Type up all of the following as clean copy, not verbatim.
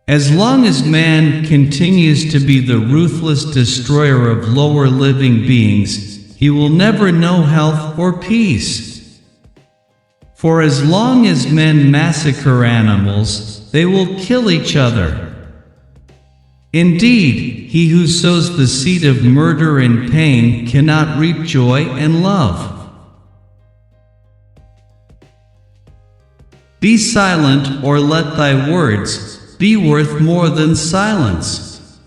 As long as man continues to be the ruthless destroyer of lower living beings, he will never know health or peace. For as long as men massacre animals, they will kill each other. Indeed, he who sows the seed of murder and pain cannot reap joy and love. Be silent, or let thy words be worth more than silence.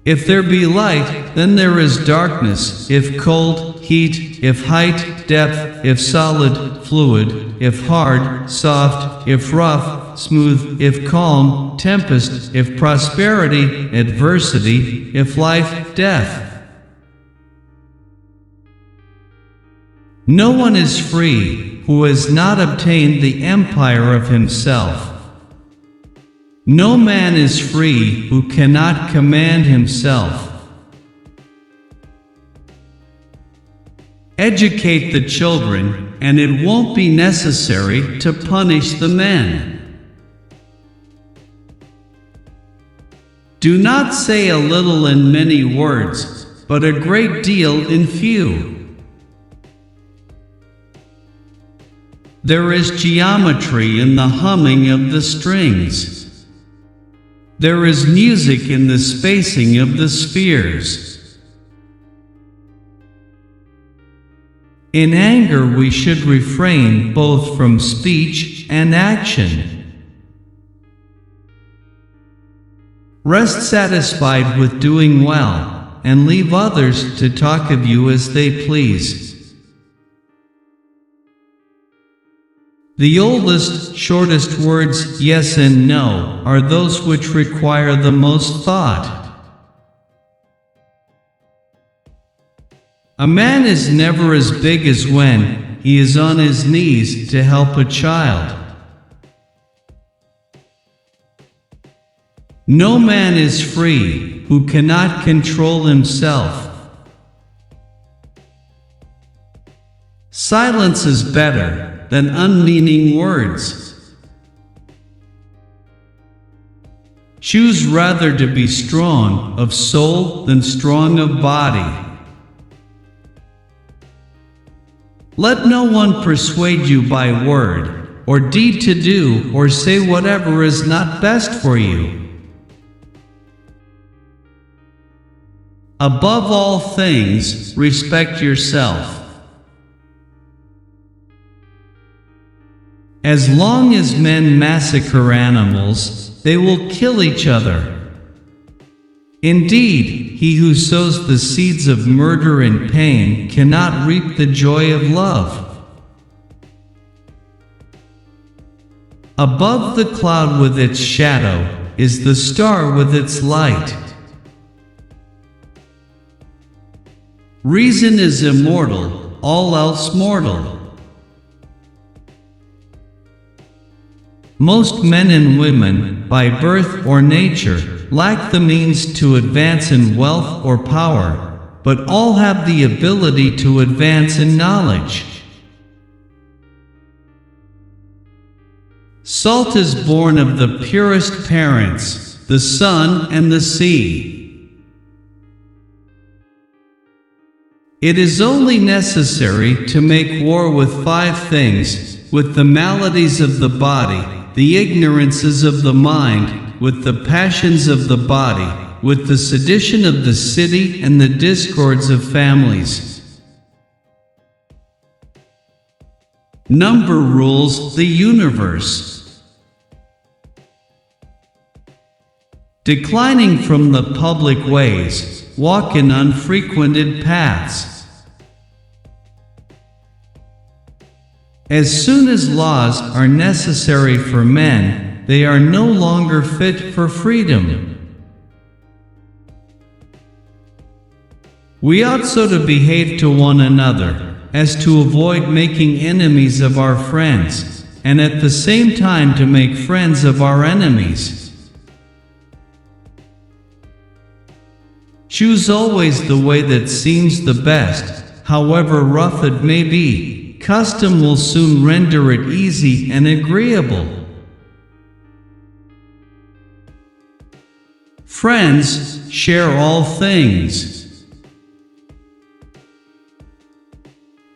If there be light, then there is darkness, if cold, heat, if height, depth, if solid, fluid, if hard, soft, if rough, smooth, if calm, tempest, if prosperity, adversity, if life, death. No one is free who has not obtained the empire of himself. No man is free who cannot command himself. Educate the children, and it won't be necessary to punish the men. Do not say a little in many words, but a great deal in few. There is geometry in the humming of the strings. There is music in the spacing of the spheres. In anger we should refrain both from speech and action. Rest satisfied with doing well, and leave others to talk of you as they please. The oldest, shortest words, yes and no, are those which require the most thought. A man is never as big as when he is on his knees to help a child. No man is free who cannot control himself. Silence is better than unmeaning words. Choose rather to be strong of soul than strong of body. Let no one persuade you by word, or deed to do or say whatever is not best for you. Above all things, respect yourself. As long as men massacre animals, they will kill each other. Indeed, he who sows the seeds of murder and pain cannot reap the joy of love. Above the cloud with its shadow is the star with its light. Reason is immortal, all else mortal. Most men and women, by birth or nature, lack the means to advance in wealth or power, but all have the ability to advance in knowledge. Salt is born of the purest parents, the sun and the sea. It is only necessary to make war with 5 things, with the maladies of the body, the ignorances of the mind, with the passions of the body, with the sedition of the city and the discords of families. Number rules the universe. Declining from the public ways, walk in unfrequented paths. As soon as laws are necessary for men, they are no longer fit for freedom. We ought so to behave to one another, as to avoid making enemies of our friends, and at the same time to make friends of our enemies. Choose always the way that seems the best, however rough it may be. Custom will soon render it easy and agreeable. Friends share all things.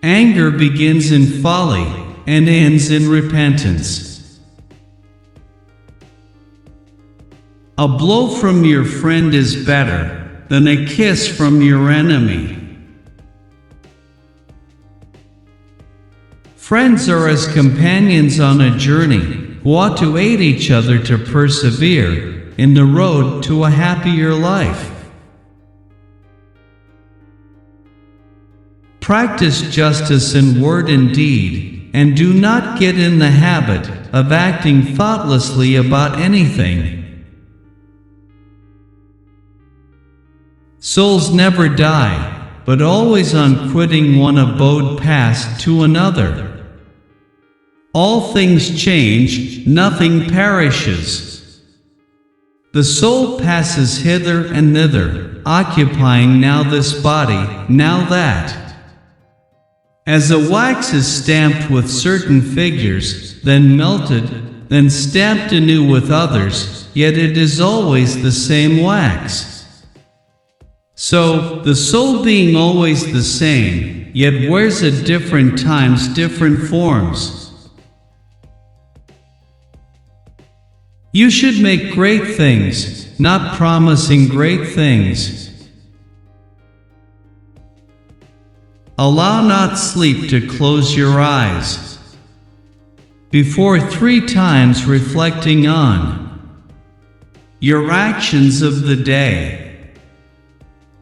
Anger begins in folly and ends in repentance. A blow from your friend is better than a kiss from your enemy. Friends are as companions on a journey who ought to aid each other to persevere in the road to a happier life. Practice justice in word and deed, and do not get in the habit of acting thoughtlessly about anything. Souls never die, but always on quitting one abode pass to another. All things change, nothing perishes. The soul passes hither and thither, occupying now this body, now that. As a wax is stamped with certain figures, then melted, then stamped anew with others, yet it is always the same wax. So, the soul being always the same, yet wears at different times different forms. You should make great things, not promising great things. Allow not sleep to close your eyes. Before 3 times reflecting on your actions of the day.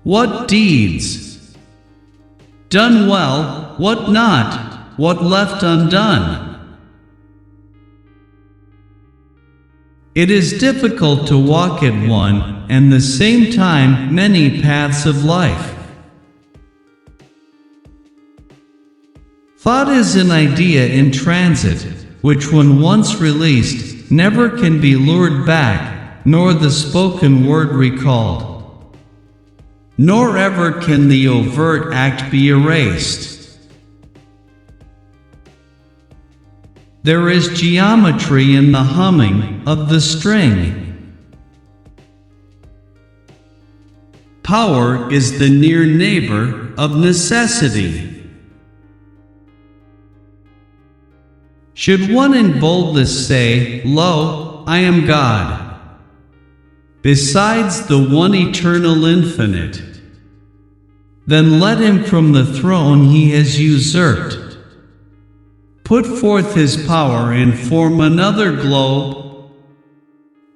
What deeds? Done well, what not, what left undone? It is difficult to walk at one and the same time many paths of life. Thought is an idea in transit, which when once released, never can be lured back, nor the spoken word recalled. Nor ever can the overt act be erased. There is geometry in the humming of the string. Power is the near neighbor of necessity. Should one in boldness say, "Lo, I am God," besides the one eternal infinite, then let him from the throne he has usurped put forth his power and form another globe,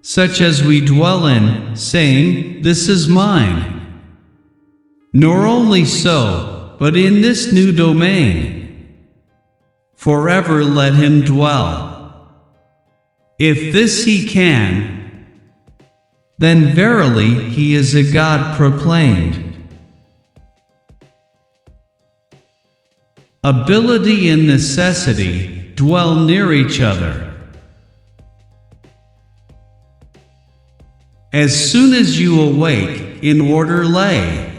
such as we dwell in, saying, "This is mine." Nor only so, but in this new domain, forever let him dwell. If this he can, then verily he is a God proclaimed. Ability and necessity dwell near each other. As soon as you awake, in order lay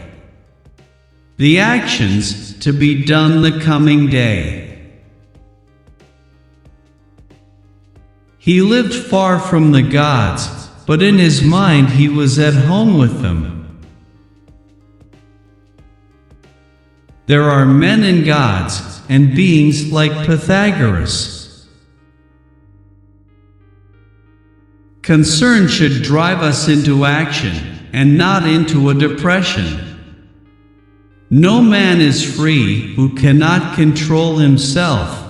the actions to be done the coming day. He lived far from the gods, but in his mind he was at home with them. There are men and gods, and beings like Pythagoras. Concern should drive us into action, and not into a depression. No man is free who cannot control himself.